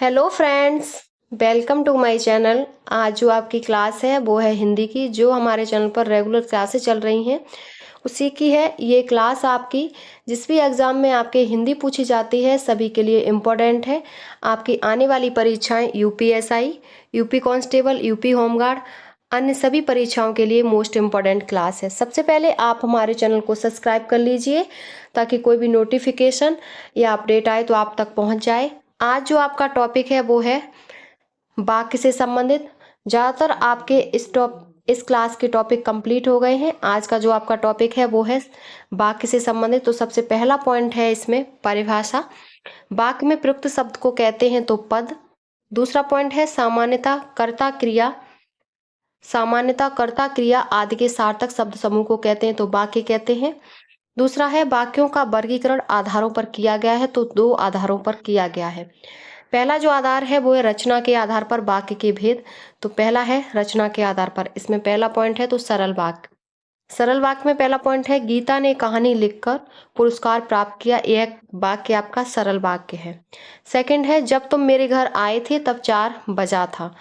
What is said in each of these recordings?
Hello friends, welcome to my channel. आज जो आपकी क्लास है वो है हिंदी की। जो हमारे चैनल पर रेगुलर क्लासेस चल रही हैं उसी की है ये क्लास आपकी। जिस भी एग्ज़ाम में आपके हिंदी पूछी जाती है सभी के लिए इम्पोर्टेंट है। आपकी आने वाली परीक्षाएं UPSI, UP constable, UP home guard, अन्य सभी परीक्षाओं के लिए मोस्ट इम्पॉर्टेंट क्लास है। सबसे पहले आप हमारे चैनल को सब्सक्राइब कर लीजिए ताकि कोई भी नोटिफिकेशन या अपडेट आए तो आप तक पहुंच जाए। आज जो आपका टॉपिक है वो है वाक्य से संबंधित। ज़्यादातर आपके इस क्लास के टॉपिक कंप्लीट हो गए हैं। आज का जो आपका टॉपिक है वो है वाक्य से संबंधित। तो सबसे पहला पॉइंट है इसमें परिभाषा। वाक्य में प्रयुक्त शब्द को कहते हैं तो पद। दूसरा पॉइंट है सामान्यता कर्ता क्रिया आदि के सार्थक शब्द समूह को कहते हैं तो वाक्य कहते हैं। दूसरा है वाक्यों का वर्गीकरण आधारों पर किया गया है तो दो आधारों पर किया गया है। पहला जो आधार है वो है रचना के आधार पर वाक्य के भेद। तो पहला है रचना के आधार पर। इसमें पहला पॉइंट है तो सरल वाक्य। सरल वाक्य में पहला पॉइंट है गीता ने कहानी लिखकर पुरस्कार प्राप्त किया। यह वाक्य आपका सरल वाक्य है। सेकंड है जब तुम मेरे घर आए थे तब 4 बजा था।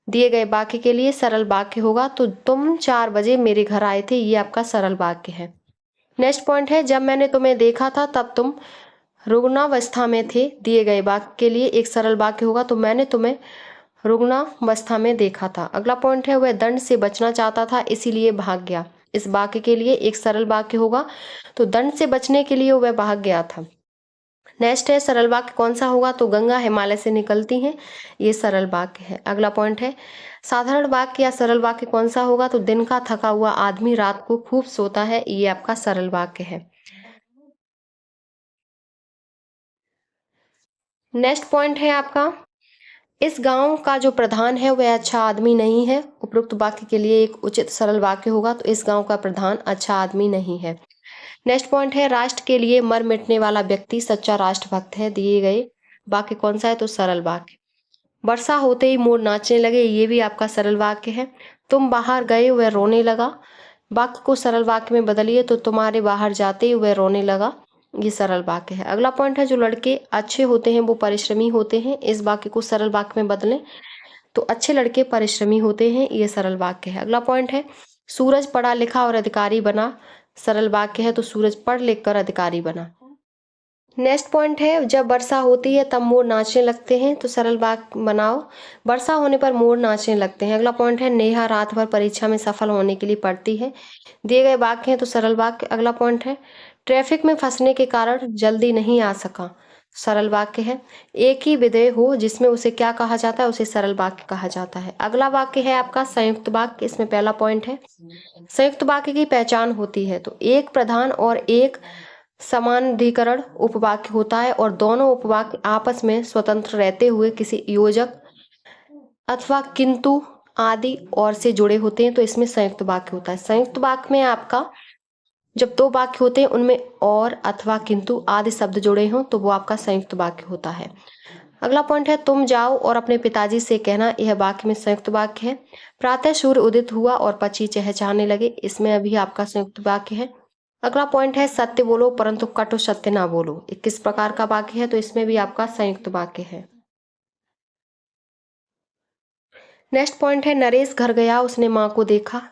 दिए गए वाक्य के लिए सरल वाक्य होगा तो तुम 4 बजे मेरे घर आए थे, ये आपका सरल वाक्य है। नेक्स्ट पॉइंट है जब मैंने तुम्हें देखा था तब तुम रुग्णावस्था में थे। दिए गए वाक्य के लिए एक सरल वाक्य होगा तो मैंने तुम्हें रुग्णावस्था में देखा था। अगला पॉइंट है वह दंड से बचना चाहता था इसीलिए भाग गया। इस वाक्य के लिए एक सरल वाक्य होगा तो दंड से बचने के लिए वह भाग गया था। नेक्स्ट है सरल वाक्य कौन सा होगा तो गंगा हिमालय से निकलती है, ये सरल वाक्य है। अगला पॉइंट है साधारण वाक्य या सरल वाक्य कौन सा होगा तो दिन का थका हुआ आदमी रात को खूब सोता है, ये आपका सरल वाक्य है। नेक्स्ट पॉइंट है आपका इस गांव का जो प्रधान है वह अच्छा आदमी नहीं है। उपरोक्त वाक्य के लिए एक उचित सरल वाक्य होगा तो इस गांव का प्रधान अच्छा आदमी नहीं है। नेक्स्ट पॉइंट है राष्ट्र के लिए मर मिटने वाला व्यक्ति सच्चा राष्ट्रभक्त है। दिए गए वाक्य कौन सा है तो सरल वाक्य। वर्षा होते ही मोर नाचने लगे, ये भी आपका सरल वाक्य है। तुम बाहर गए वह रोने लगा। वाक्य को सरल वाक्य में बदलिए तो तुम्हारे बाहर जाते ही वह रोने लगा, ये सरल वाक्य है। अगला पॉइंट है जो लड़के अच्छे होते हैं वो परिश्रमी होते हैं। इस वाक्य को सरल वाक्य में बदलें तो अच्छे लड़के परिश्रमी होते हैं, ये सरल वाक्य है। अगला पॉइंट है सूरज पढ़ा लिखा और अधिकारी बना। सरल वाक्य है तो सूरज पढ़ लिख कर अधिकारी बना। नेक्स्ट पॉइंट है जब वर्षा होती है तब मोर नाचने लगते हैं तो सरल वाक्य बनाओ वर्षा होने पर मोर नाचने लगते हैं। अगला पॉइंट है नेहा रात भर परीक्षा में सफल होने के लिए पढ़ती है। दिए गए वाक्य हैं तो सरल वाक्य। अगला पॉइंट है ट्रैफिक में फंसने के कारण जल्दी नहीं आ सका। सरल वाक्य है एक ही विधेय हो जिसमें उसे क्या कहा जाता है उसे सरल वाक्य कहा जाता है। अगला वाक्य है आपका संयुक्त वाक्य। इसमें पहला पॉइंट है संयुक्त वाक्य की पहचान होती है तो एक प्रधान और एक समानाधिकरण उपवाक्य होता है और दोनों उपवाक्य आपस में स्वतंत्र रहते हुए किसी योजक अथवा किंतु आदि और से जुड़े होते हैं तो इसमें संयुक्त वाक्य होता है। संयुक्त वाक्य में आपका जब दो वाक्य होते हैं उनमें और अथवा किंतु आदि शब्द जुड़े हों तो वो आपका संयुक्त वाक्य होता है। अगला पॉइंट है तुम जाओ और अपने पिताजी से कहना, यह वाक्य में संयुक्त वाक्य है। प्रातः सूर्य उदित हुआ और पक्षी चहचहाने लगे, इसमें अभी आपका संयुक्त वाक्य है। अगला पॉइंट है सत्य बोलो परंतु कटु सत्य ना बोलो। ये किस प्रकार का वाक्य है तो इसमें भी आपका संयुक्त वाक्य है। नेक्स्ट पॉइंट है नरेश घर गया उसने माँ को देखा।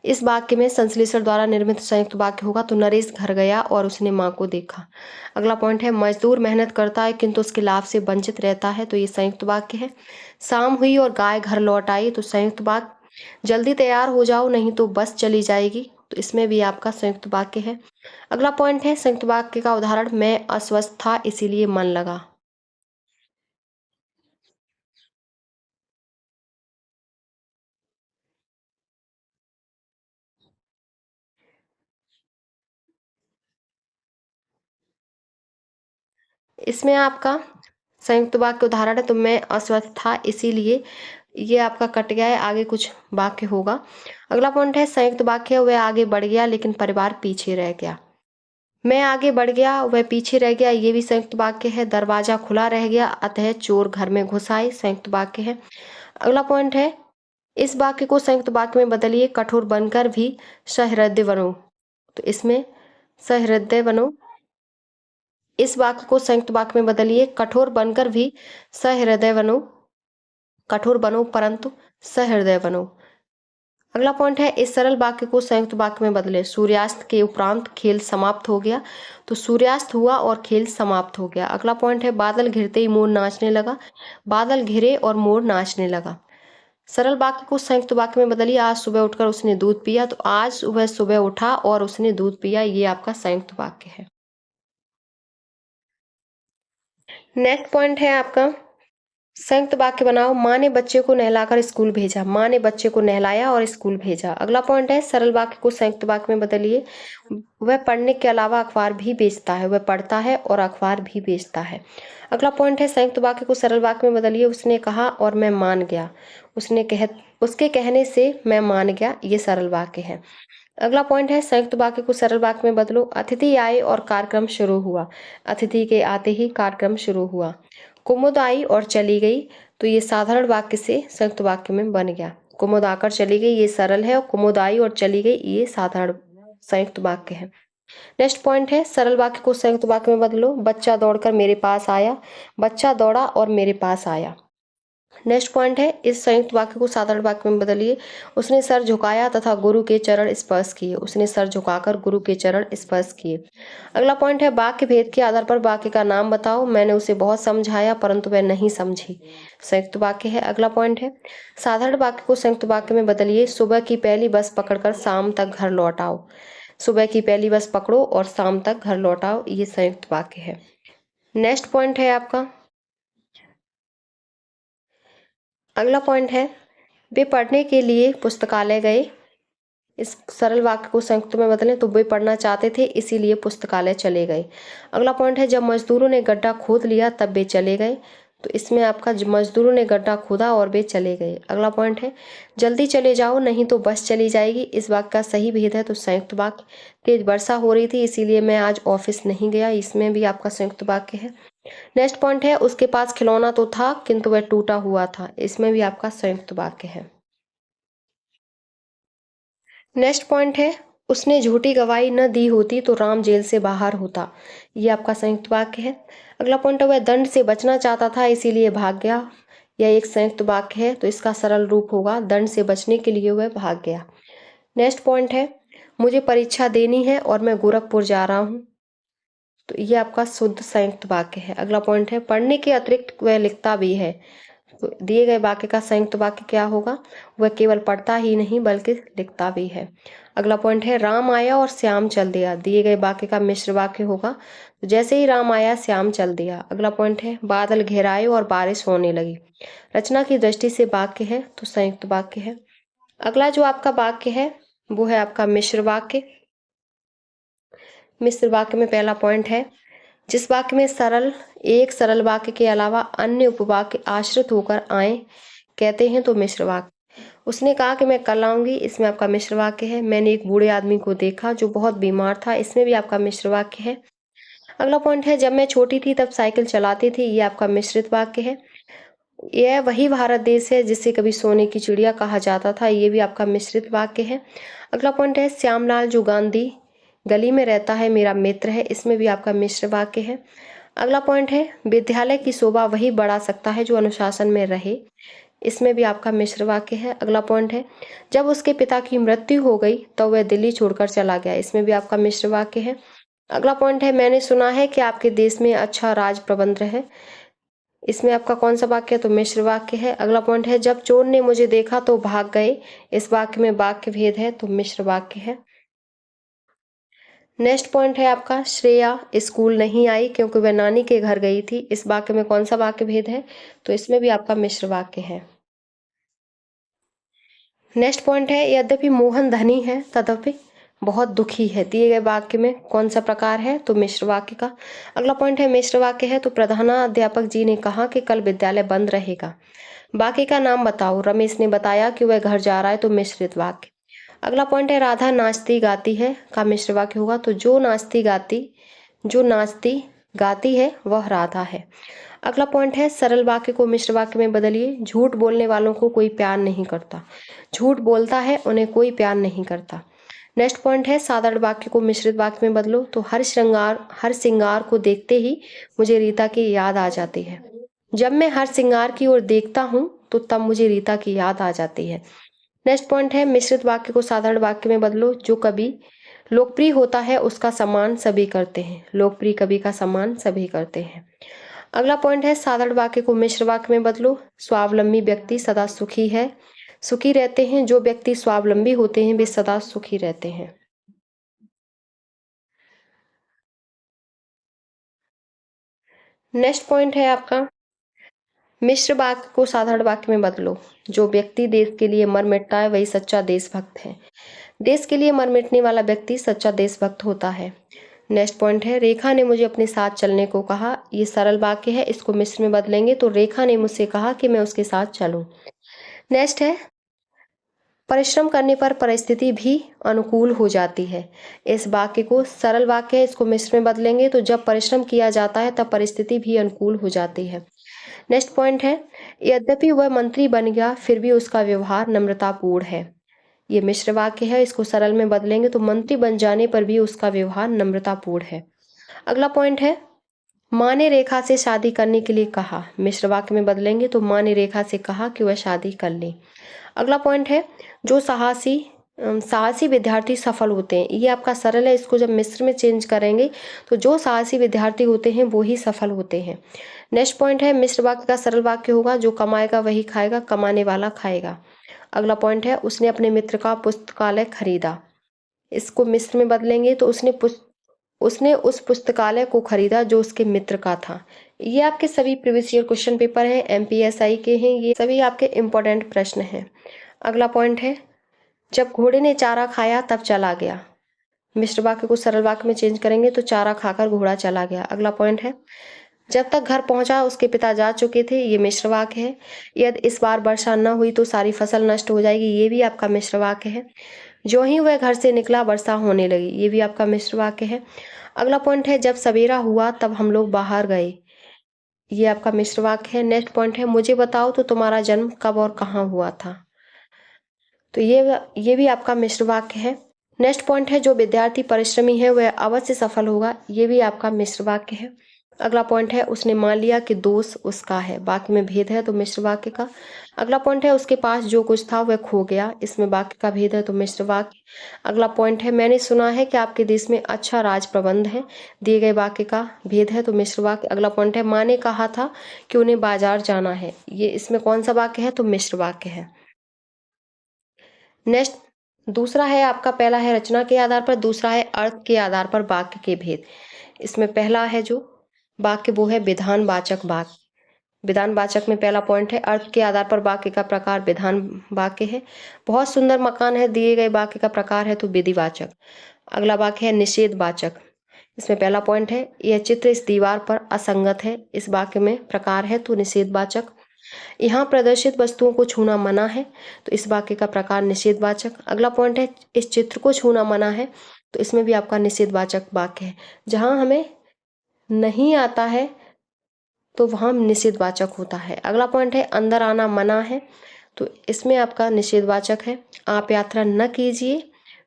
इस वाक्य में संश्लेषण द्वारा निर्मित संयुक्त वाक्य होगा तो नरेश घर गया और उसने माँ को देखा। अगला पॉइंट है मजदूर मेहनत करता है किंतु उसके लाभ से वंचित रहता है तो ये संयुक्त वाक्य है। शाम हुई और गाय घर लौट आई तो संयुक्त वाक्य। जल्दी तैयार हो जाओ नहीं तो बस चली जाएगी तो इसमें भी आपका संयुक्त वाक्य है। अगला पॉइंट है संयुक्त वाक्य का उदाहरण मैं अस्वस्थ था इसीलिए मन लगा। इसमें आपका संयुक्त वाक्य उदाहरण है तो मैं अस्वस्थ था इसीलिए, ये आपका कट गया है, आगे कुछ वाक्य होगा। अगला पॉइंट है संयुक्त वाक्य है वह आगे बढ़ गया लेकिन परिवार पीछे रह गया। मैं आगे बढ़ गया वह पीछे रह गया, ये भी संयुक्त वाक्य है। दरवाजा खुला रह गया अतः चोर घर में घुस आए, संयुक्त वाक्य है। अगला पॉइंट है इस वाक्य को संयुक्त वाक्य में बदलिए कठोर बनकर भी सहृदय बनो। तो इसमें सहृदय बनो इस वाक्य को संयुक्त वाक्य में बदलिए, कठोर बनकर भी सहृदय बनो, कठोर बनो परंतु सहृदय बनो। अगला पॉइंट है, इस सरल वाक्य को संयुक्त वाक्य में बदले, सूर्यास्त के उपरांत खेल समाप्त हो गया, तो सूर्यास्त हुआ और खेल समाप्त हो गया। अगला पॉइंट है, बादल घिरते ही मोर नाचने लगा, बादल घिरे और मोर नाचने लगा। सरल वाक्य को संयुक्त वाक्य में बदलिए, आज सुबह उठकर उसने दूध पिया, तो आज वह सुबह उठा और उसने दूध पिया, ये आपका संयुक्त वाक्य है। नेक्स्ट पॉइंट है आपका, संयुक्त वाक्य बनाओ, माँ ने बच्चे को नहलाकर स्कूल भेजा, माँ ने बच्चे को नहलाया और स्कूल भेजा। अगला पॉइंट है, सरल वाक्य को संयुक्त वाक्य में बदलिए, वह पढ़ने के अलावा अखबार भी बेचता है, वह पढ़ता है और अखबार भी बेचता है। अगला पॉइंट है, संयुक्त वाक्य को सरल वाक्य में बदलिए, उसने कहा और मैं मान गया, उसके कहने से मैं मान गया, ये सरल वाक्य है। अगला पॉइंट है, संयुक्त वाक्य को सरल वाक्य में बदलो, अतिथि आए और कार्यक्रम शुरू हुआ, अतिथि के आते ही कार्यक्रम शुरू हुआ। कुमुद आई और चली गई, तो ये साधारण वाक्य से संयुक्त वाक्य में बन गया। कुमुद आकर चली गई, ये सरल है, और कुमुद आई और चली गई, ये साधारण संयुक्त वाक्य है। नेक्स्ट पॉइंट है, सरल वाक्य को संयुक्त वाक्य में बदलो, बच्चा दौड़कर मेरे पास आया, बच्चा दौड़ा और मेरे पास आया। नेक्स्ट पॉइंट है, इस संयुक्त वाक्य को साधारण वाक्य में बदलिए, उसने सर झुकाया तथा गुरु के चरण स्पर्श किए, उसने सर झुकाकर गुरु के चरण स्पर्श किए। अगला पॉइंट है, वाक्य भेद के आधार पर वाक्य का नाम बताओ, मैंने उसे बहुत समझाया परंतु वह नहीं समझी, संयुक्त वाक्य है। अगला पॉइंट है, साधारण वाक्य को संयुक्त वाक्य में बदलिए, सुबह की पहली बस पकड़कर शाम तक घर लौट आओ, सुबह की पहली बस पकड़ो और शाम तक घर लौट आओ, ये संयुक्त वाक्य है। नेक्स्ट पॉइंट है आपका, अगला पॉइंट है, वे पढ़ने के लिए पुस्तकालय गए, इस सरल वाक्य को संयुक्त में बदलें, तो वे पढ़ना चाहते थे इसीलिए पुस्तकालय चले गए। अगला पॉइंट है, जब मजदूरों ने गड्ढा खोद लिया तब वे चले गए, तो इसमें आपका मजदूरों ने गड्ढा खोदा और वे चले गए। अगला पॉइंट है, जल्दी चले जाओ नहीं तो बस चली जाएगी, इस वाक्य का सही भेद है, तो संयुक्त वाक्य, तेज वर्षा हो रही थी इसीलिए मैं आज ऑफिस नहीं गया, इसमें भी आपका संयुक्त वाक्य है। नेक्स्ट पॉइंट है, उसके पास खिलौना तो था किंतु वह टूटा हुआ था, इसमें भी आपका संयुक्त वाक्य है। नेक्स्ट पॉइंट है, उसने झूठी गवाही न दी होती तो राम जेल से बाहर होता, ये आपका संयुक्त वाक्य है। अगला पॉइंट है, वह दंड से बचना चाहता था इसीलिए भाग गया, यह एक संयुक्त वाक्य है, तो इसका सरल रूप होगा, दंड से बचने के लिए वह भाग गया। नेक्स्ट पॉइंट है, मुझे परीक्षा देनी है और मैं गोरखपुर जा रहा हूँ, तो ये आपका शुद्ध संयुक्त वाक्य है। अगला पॉइंट है, पढ़ने के अतिरिक्त वह लिखता भी है, तो दिए गए वाक्य का संयुक्त वाक्य क्या होगा, वह केवल पढ़ता ही नहीं बल्कि लिखता भी है। अगला पॉइंट है, राम आया और श्याम चल दिया, दिए गए वाक्य का मिश्र वाक्य होगा, तो जैसे ही राम आया श्याम चल दिया। अगला पॉइंट है, बादल घेराए और बारिश होने लगी, रचना की दृष्टि से वाक्य है, तो संयुक्त वाक्य है। अगला जो आपका वाक्य है वो है आपका मिश्र वाक्य। मिश्र वाक्य में पहला पॉइंट है, जिस वाक्य में एक सरल वाक्य के अलावा अन्य उपवाक्य आश्रित होकर आए कहते हैं तो मिश्र वाक्य। उसने कहा कि मैं कल आऊंगी, इसमें आपका मिश्र वाक्य है। मैंने एक बूढ़े आदमी को देखा जो बहुत बीमार था, इसमें भी आपका मिश्र वाक्य है। अगला पॉइंट है, जब मैं छोटी थी तब साइकिल चलाती थी, ये आपका मिश्रित वाक्य है। यह वही भारत देश है जिसे कभी सोने की चिड़िया कहा जाता था, ये भी आपका मिश्रित वाक्य है। अगला पॉइंट है, श्यामलाल जो गांधी गली में रहता है मेरा मित्र है, इसमें भी आपका मिश्र वाक्य है। अगला पॉइंट है, विद्यालय की शोभा वही बढ़ा सकता है जो अनुशासन में रहे, इसमें भी आपका मिश्र वाक्य है। अगला पॉइंट है, जब उसके पिता की मृत्यु हो गई तो वह दिल्ली छोड़कर चला गया, इसमें भी आपका मिश्र वाक्य है। अगला पॉइंट है, मैंने सुना है कि आपके देश में अच्छा राज प्रबंध है, इसमें आपका कौन सा वाक्य है, तो मिश्र वाक्य है। अगला पॉइंट है, जब चोर ने मुझे देखा तो भाग गए, इस वाक्य में वाक्य भेद है, तो मिश्र वाक्य है। नेक्स्ट पॉइंट है आपका, श्रेया स्कूल नहीं आई क्योंकि वह नानी के घर गई थी, इस वाक्य में कौन सा वाक्य भेद है, तो इसमें भी आपका मिश्र वाक्य है। नेक्स्ट पॉइंट है, यद्यपि मोहन धनी है तथापि बहुत दुखी है, दिए गए वाक्य में कौन सा प्रकार है, तो मिश्र वाक्य का। अगला पॉइंट है, मिश्र वाक्य है, तो प्रधानाध्यापक जी ने कहा कि कल विद्यालय बंद रहेगा, वाक्य का नाम बताओ, रमेश ने बताया कि वह घर जा रहा है, तो मिश्रित वाक्य। अगला पॉइंट है, राधा नाचती गाती है का मिश्र वाक्य होगा, तो जो नाचती गाती है वह राधा है। अगला पॉइंट है, सरल वाक्य को मिश्र वाक्य में बदलिए, झूठ बोलने वालों को कोई प्यार नहीं करता, झूठ बोलता है उन्हें कोई प्यार नहीं करता। नेक्स्ट पॉइंट है साधारण वाक्य को मिश्रित वाक्य में बदलो। तो हर श्रृंगार को देखते ही मुझे रीता की याद आ जाती है। जब मैं हर श्रृंगार की ओर देखता हूँ तो तब मुझे रीता की याद आ जाती है। नेक्स्ट पॉइंट है मिश्रित वाक्य को साधारण वाक्य में बदलो। जो कवि लोकप्रिय होता है उसका सम्मान सभी करते हैं। लोकप्रिय कवि का सम्मान सभी करते हैं। अगला पॉइंट है साधारण वाक्य को मिश्र वाक्य में बदलो। स्वावलंबी व्यक्ति सदा सुखी रहते हैं। जो व्यक्ति स्वावलंबी होते हैं वे सदा सुखी रहते हैं। नेक्स्ट पॉइंट है आपका मिश्र वाक्य को साधारण वाक्य में बदलो। जो व्यक्ति देश के लिए मर मिटता है वही सच्चा देशभक्त है। देश के लिए मर मिटने वाला व्यक्ति सच्चा देशभक्त होता है। नेक्स्ट पॉइंट है रेखा ने मुझे अपने साथ चलने को कहा। ये सरल वाक्य है, इसको मिश्र में बदलेंगे तो रेखा ने मुझसे कहा कि मैं उसके साथ चलूं। नेक्स्ट है परिश्रम करने पर परिस्थिति भी अनुकूल हो जाती है। इस वाक्य को सरल वाक्य है, इसको मिश्र में बदलेंगे तो जब परिश्रम किया जाता है तब परिस्थिति भी अनुकूल हो जाती है। नेक्स्ट पॉइंट है यद्यपि वह मंत्री बन गया फिर भी उसका व्यवहार नम्रतापूर्ण है। ये मिश्र वाक्य है, इसको सरल में बदलेंगे तो मंत्री बन जाने पर भी उसका व्यवहार नम्रतापूर्ण है। अगला पॉइंट है माँ ने रेखा से शादी करने के लिए कहा। मिश्र वाक्य में बदलेंगे तो माँ ने रेखा से कहा कि वह शादी कर ले। अगला पॉइंट है जो साहसी विद्यार्थी सफल होते हैं। ये आपका सरल है, इसको जब मिश्र में चेंज करेंगे तो जो साहसी विद्यार्थी होते हैं वो ही सफल होते हैं। नेक्स्ट पॉइंट है मिश्र वाक्य का सरल वाक्य होगा जो कमाएगा वही खाएगा, कमाने वाला खाएगा। अगला पॉइंट है उसने अपने मित्र का पुस्तकालय खरीदा। इसको मिश्र में बदलेंगे तो उसने उस पुस्तकालय को खरीदा जो उसके मित्र का था। ये आपके सभी प्रीवियस ईयर क्वेश्चन पेपर हैं, एमपीएसआई के हैं, ये सभी आपके इम्पोर्टेंट प्रश्न हैं। अगला पॉइंट है जब घोड़े ने चारा खाया तब चला गया। मिश्र वाक्य को सरल वाक्य में चेंज करेंगे तो चारा खाकर घोड़ा चला गया। अगला पॉइंट है जब तक घर पहुंचा उसके पिता जा चुके थे। ये मिश्र वाक्य है। यदि इस बार वर्षा न हुई तो सारी फसल नष्ट हो जाएगी। ये भी आपका मिश्र वाक्य है। जो ही वह घर से निकला वर्षा होने लगी। ये भी आपका मिश्र वाक्य है। अगला पॉइंट है जब सवेरा हुआ तब हम लोग बाहर गए। ये आपका मिश्र वाक्य है। नेक्स्ट पॉइंट है मुझे बताओ तो तुम्हारा जन्म कब और कहाँ हुआ था। तो ये भी आपका मिश्र वाक्य है। नेक्स्ट पॉइंट है जो विद्यार्थी परिश्रमी है वह अवश्य सफल होगा। ये भी आपका मिश्र वाक्य है। अगला पॉइंट है उसने मान लिया कि दोष उसका है। वाक्य में भेद है तो मिश्र वाक्य का। अगला पॉइंट है उसके पास जो कुछ था वह खो गया। इसमें वाक्य का भेद है तो मिश्र वाक्य। अगला पॉइंट है मैंने सुना है कि आपके देश में अच्छा राज प्रबंध है। दिए गए वाक्य का भेद है तो मिश्र वाक्य। अगला पॉइंट है माँ ने कहा था कि उन्हें बाजार जाना है। ये इसमें कौन सा वाक्य है तो मिश्र वाक्य है। नेक्स्ट दूसरा है आपका पहला है रचना के आधार पर, दूसरा है अर्थ के आधार पर वाक्य के भेद। इसमें पहला है जो वाक्य वो है विधानवाचक वाक्य। विधानवाचक में पहला पॉइंट है अर्थ के आधार पर वाक्य का प्रकार विधान वाक्य है। बहुत सुंदर मकान है दिए गए वाक्य का प्रकार है तो विधिवाचक। अगला वाक्य है निषेधवाचक। इसमें पहला पॉइंट है यह चित्र इस दीवार पर असंगत है। इस वाक्य में प्रकार है तो निषेधवाचक। यहाँ प्रदर्शित वस्तुओं को छूना मना है तो इस वाक्य का प्रकार निषेधवाचक। अगला पॉइंट है इस चित्र को छूना मना है तो इसमें भी आपका निषेधवाचक वाक्य है। जहाँ हमें नहीं आता है तो वहाँ निषेधवाचक होता है। अगला पॉइंट है अंदर आना मना है तो इसमें आपका निषेधवाचक है। आप यात्रा न कीजिए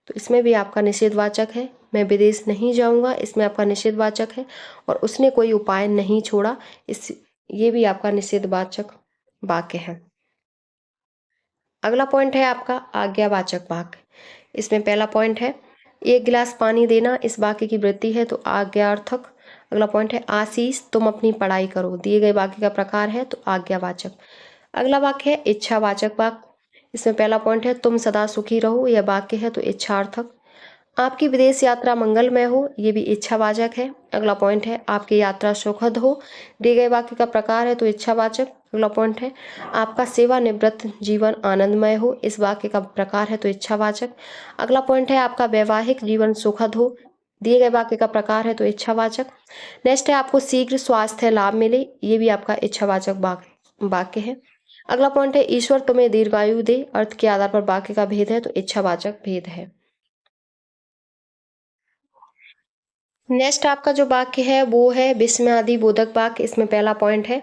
तो इसमें भी आपका निषेधवाचक है। मैं विदेश नहीं जाऊंगा, इसमें आपका निषेधवाचक है। और उसने कोई उपाय नहीं छोड़ा, ये भी आपका निषेधवाचक वाक्य है। अगला पॉइंट है आपका आज्ञावाचक वाक्य। इसमें पहला पॉइंट है एक गिलास पानी देना। इस वाक्य की वृत्ति है तो आज्ञार्थक। अगला पॉइंट है आशीष तुम अपनी पढ़ाई करो। दिए गए वाक्य का प्रकार है तो आज्ञावाचक। अगला वाक्य है इच्छावाचक वाक्य। इसमें पहला पॉइंट है तुम सदा सुखी रहो। यह वाक्य है तो इच्छार्थक। आपकी विदेश यात्रा मंगलमय हो। ये भी इच्छावाचक है। अगला पॉइंट है आपकी यात्रा सुखद हो। दिए गए वाक्य का प्रकार है तो इच्छावाचक। अगला पॉइंट है आपका सेवानिवृत्त जीवन आनंदमय हो। इस वाक्य का प्रकार है तो इच्छावाचक। अगला पॉइंट है आपका वैवाहिक जीवन सुखद हो। दिए गए वाक्य का प्रकार है तो इच्छावाचक। नेक्स्ट है आपको शीघ्र स्वास्थ्य लाभ मिले। ये भी आपका इच्छावाचक वाक्य है। अगला पॉइंट है ईश्वर तुम्हें दीर्घायु दे। अर्थ के आधार पर वाक्य का भेद है तो इच्छावाचक भेद है। नेक्स्ट आपका जो वाक्य है वो है विस्मयादिबोधक वाक्य। इसमें पहला पॉइंट है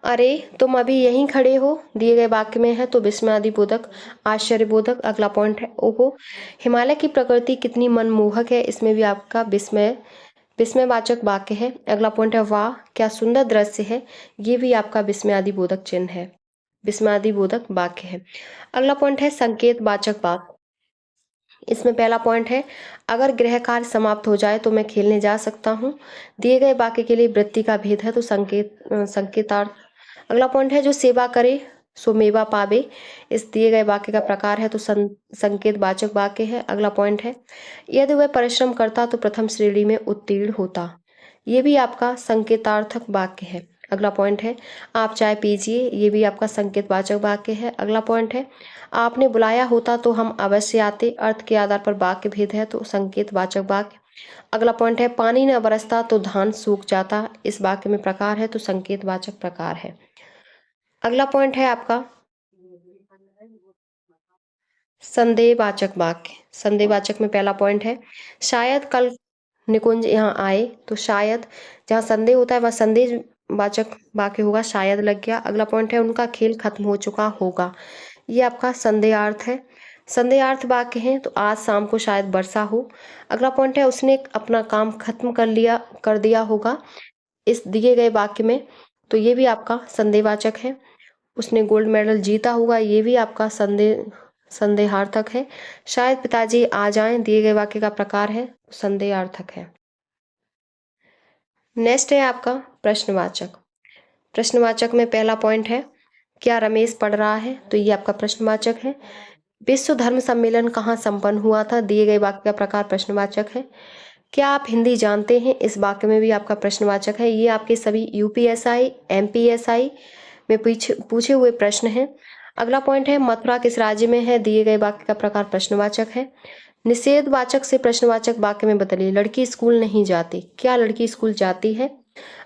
अरे तुम अभी यहीं खड़े हो दिए गए वाक्य में है तो विस्मयादिबोधक आश्चर्यबोधक। अगला पॉइंट है ओहो हिमालय की प्रकृति कितनी मनमोहक है, इसमें भी आपका विस्मयवाचक वाक्य है। अगला पॉइंट है वाह क्या सुंदर दृश्य है, ये भी आपका विस्मयादिबोधक चिन्ह है, विस्मयादिबोधक वाक्य है। अगला पॉइंट है संकेत वाचक वाक्य। इसमें पहला पॉइंट है अगर गृह कार्य समाप्त हो जाए तो मैं खेलने जा सकता हूँ, दिए गए वाक्य के लिए वृत्ति का भेद है तो संकेतार्थ। अगला पॉइंट है जो सेवा करे सो मेवा पावे, इस दिए गए वाक्य का प्रकार है तो संकेत वाचक वाक्य है। अगला पॉइंट है यदि वह परिश्रम करता तो प्रथम श्रेणी में उत्तीर्ण होता, ये भी आपका संकेतार्थक वाक्य है। अगला पॉइंट है आप चाय पीजिए, ये भी आपका संकेतवाचक वाक्य है। अगला पॉइंट है आपने बुलाया होता तो हम अवश्य आते, अर्थ के आधार पर वाक्य भेद है तो संकेतवाचक वाक्य। अगला पॉइंट है पानी न बरसता तो धान सूख जाता, इस वाक्य में प्रकार है तो संकेतवाचक प्रकार है। अगला पॉइंट है आपका संदेहवाचक वाक्य। संदेहवाचक में पहला पॉइंट है शायद कल निकुंज यहाँ आए, तो शायद जहाँ संदेह होता है वह संदेहवाचक वाक्य होगा, शायद लग गया। अगला पॉइंट है उनका खेल खत्म हो चुका होगा, ये आपका संदेहार्थ है। संदेहार्थ वाक्य है तो आज शाम को शायद वर्षा हो। अगला पॉइंट है उसने अपना काम खत्म कर दिया होगा, इस दिए गए वाक्य में, तो ये भी आपका संदेहवाचक है। उसने गोल्ड मेडल जीता होगा, ये भी आपका संदेहार्थक है। शायद पिताजी आ जाएं, दिए गए वाक्य का प्रकार है संदेहार्थक है। नेक्स्ट है आपका प्रश्नवाचक। प्रश्नवाचक में पहला पॉइंट है क्या रमेश पढ़ रहा है, तो ये आपका प्रश्नवाचक है। विश्व धर्म सम्मेलन कहाँ संपन्न हुआ था, दिए गए वाक्य का प्रकार प्रश्नवाचक है। क्या आप हिंदी जानते हैं, इस वाक्य में भी आपका प्रश्नवाचक है। ये आपके सभी यूपीएसआई एमपीएसआई में पूछे हुए प्रश्न हैं। अगला पॉइंट है मथुरा किस राज्य में है, दिए गए वाक्य का प्रकार प्रश्नवाचक है। निषेधवाचक से प्रश्नवाचक वाक्य में बदलिए लड़की स्कूल नहीं जाती, क्या लड़की स्कूल जाती है।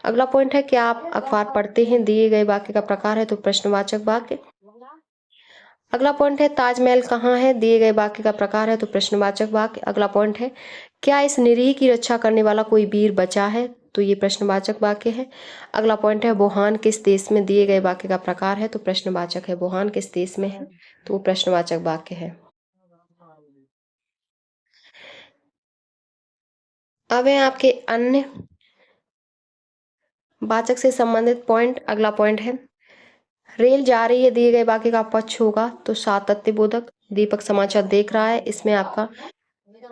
अगला पॉइंट है क्या आप अखबार पढ़ते हैं, दिए गए वाक्य का प्रकार है तो प्रश्नवाचक वाक्य। अगला पॉइंट है ताजमहल कहाँ है, दिए गए वाक्य का प्रकार है तो प्रश्नवाचक वाक्य। अगला पॉइंट है क्या इस निरीह की रक्षा करने वाला कोई वीर बचा है, तो ये प्रश्नवाचक वाक्य है। अगला पॉइंट है वुहान किस देश में, दिए गए वाक्य का प्रकार है तो प्रश्नवाचक है। वुहान किस देश में है, तो वो प्रश्नवाचक वाक्य है। अब है आपके अन्य वाचक से संबंधित पॉइंट। अगला पॉइंट है रेल जा रही है, दिए गए वाक्य का पक्ष होगा तो सातत्यबोधक। दीपक समाचार देख रहा है, इसमें आपका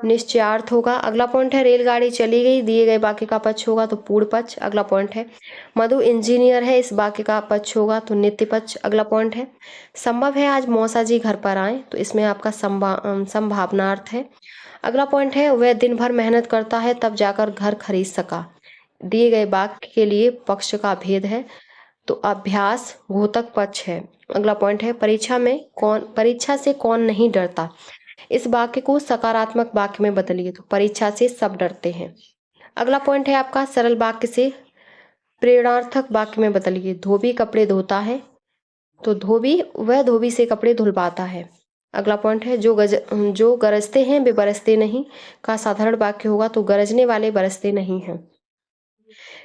निश्चयार्थ होगा। अगला पॉइंट है रेलगाड़ी चली गई, दिए गए वाक्य का पक्ष होगा तो पूर्ण पक्ष। अगला पॉइंट है मधु इंजीनियर है, इस वाक्य का पक्ष होगा तो नित्य पक्ष। अगला पॉइंट है संभव है आज मौसा जी घर पर आए, तो इसमें आपका संभावनार्थ है। अगला पॉइंट है वह दिन भर मेहनत करता है तब जाकर घर खरीद सका, दिए गए वाक्य के लिए पक्ष का भेद है तो अभ्यास घोतक पक्ष है। अगला पॉइंट है परीक्षा से कौन नहीं डरता, इस वाक्य को सकारात्मक वाक्य में बदलिए तो परीक्षा से सब डरते हैं। अगला पॉइंट है आपका सरल वाक्य से प्रेरणार्थक वाक्य में बदलिए धोबी कपड़े धोता है तो धोबी से कपड़े धुलवाता है। अगला पॉइंट है जो गरजते हैं वे बरसते नहीं का साधारण वाक्य होगा तो गरजने वाले बरसते नहीं हैं।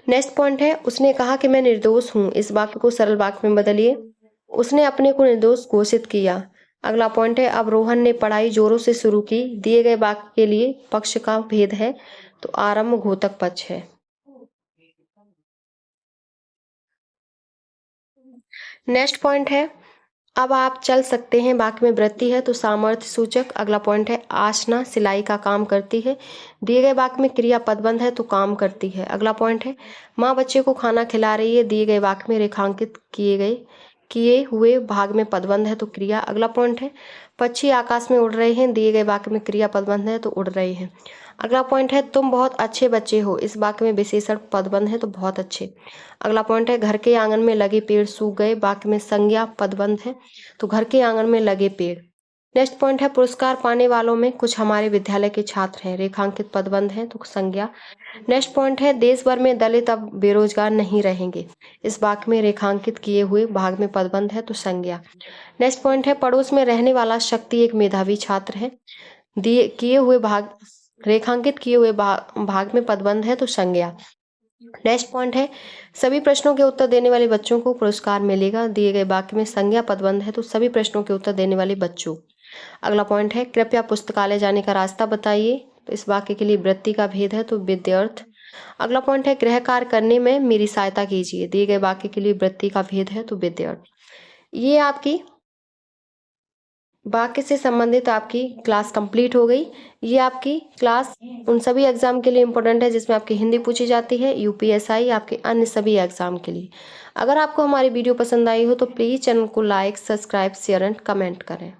नेक्स्ट पॉइंट है उसने कहा कि मैं निर्दोष हूँ, इस वाक्य को सरल वाक्य में बदलिए उसने अपने को निर्दोष घोषित किया। अगला पॉइंट है अब रोहन ने पढ़ाई जोरों से शुरू की, दिए गए वाक्य के लिए पक्ष का भेद है तो आरंभ घोतक पक्ष है। नेक्स्ट पॉइंट है अब आप चल सकते हैं, वाक्य में वृत्ति है तो सामर्थ्य सूचक। अगला पॉइंट है आशना सिलाई का काम करती है, दिए गए वाक्य में क्रिया पदबंध है तो काम करती है। अगला पॉइंट है माँ बच्चे को खाना खिला रही है, दिए गए वाक्य में रेखांकित किए हुए भाग में पदबंध है तो क्रिया। अगला पॉइंट है पक्षी आकाश में उड़ रहे हैं, दिए गए वाक्य में क्रिया पदबंध है तो उड़ रहे हैं। अगला पॉइंट है तुम बहुत अच्छे बच्चे हो, इस वाक्य में विशेषण पदबंध है तो बहुत अच्छे। अगला पॉइंट है घर के आंगन में लगे पेड़ सूख गए, वाक्य में संज्ञा पदबंध है तो घर के आंगन में लगे पेड़। नेक्स्ट पॉइंट है पुरस्कार पाने वालों में कुछ हमारे विद्यालय के छात्र हैं, रेखांकित पदबंध है तो संज्ञा। नेक्स्ट पॉइंट है देश भर में दलित अब बेरोजगार नहीं रहेंगे, इस वाक्य में रेखांकित किए हुए भाग में पदबंध है तो संज्ञा। नेक्स्ट पॉइंट है पड़ोस में रहने वाला शक्ति एक मेधावी छात्र है, रेखांकित किए हुए भाग में पदबंध है तो संज्ञा। नेक्स्ट पॉइंट है, सभी प्रश्नों के उत्तर देने वाले बच्चों को पुरस्कार मिलेगा। दिए गए वाक्य में संज्ञा पदबंध है तो सभी प्रश्नों के उत्तर देने वाले बच्चों। अगला पॉइंट है, कृपया पुस्तकालय जाने का रास्ता बताइए। तो इस वाक्य के लिए वृत्ति का भेद है तो विद्यार्थ। अगला पॉइंट है, गृह कार्य करने में मेरी सहायता कीजिए। दिए गए वाक्य के लिए वृत्ति का भेद है तो विद्यार्थ। ये आपकी वाक्य से संबंधित आपकी क्लास कंप्लीट हो गई। ये आपकी क्लास उन सभी एग्जाम के लिए इम्पोर्टेंट है जिसमें आपकी हिंदी पूछी जाती है, यूपीएसआई, आपके अन्य सभी एग्जाम के लिए। अगर आपको हमारी वीडियो पसंद आई हो तो प्लीज़ चैनल को like, subscribe, share and comment करें।